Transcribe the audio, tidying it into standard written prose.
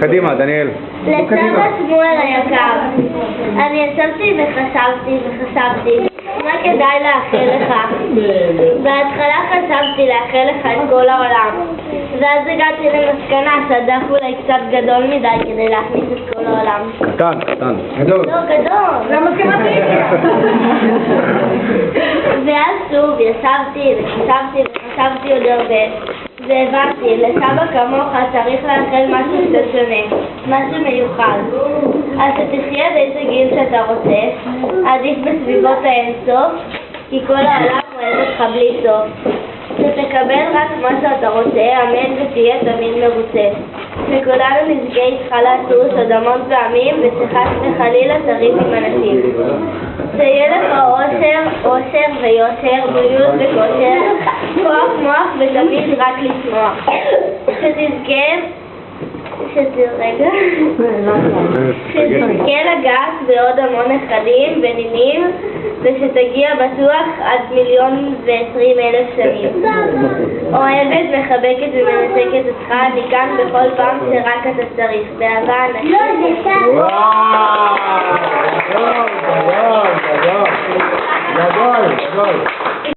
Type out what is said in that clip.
קדימה, דניאל. לסבא שמואל היקר, אני ישבתי וחשבתי מה כדאי לאחל לך. בהתחלה חשבתי לאחל לך את כל העולם, ואז הגעתי למסקנה שהדף אולי קצת גדול מדי כדי להכניס את כל העולם. קטן. גדול. לא, גדול. למה כמעט? ואז שוב ישבתי וחשבתי עוד הרבה, והבנתי, לסבא כמוך צריך לאחל משהו קצת שונה, משהו מיוחד. אז שתחיה באיזה גיל שאתה רוצה, עדיף בסביבות האינסוף, כי כל העולם אוהב אותך בלי סוף. שתקבל רק מה שאתה רוצה, אמן, ותהיה תמיד מרוצה. שכולנו נזכה איתך לטוס עוד המון פעמים, ושחס וחלילה תריב עם אנשים. שיהיה לך אושר ויושר, בריאות וכושר, כוח מוח ותמיד רק לשמוח. שתזכה לגעת בעוד המון נכדים ונינים, ושתגיע בטוח עד 1,020,000 שנים. אוהבת, מחבקת ומנשקת אותך, אני כאן בכל פעם שרק אתה צריך. באהבה ענקית. גדול.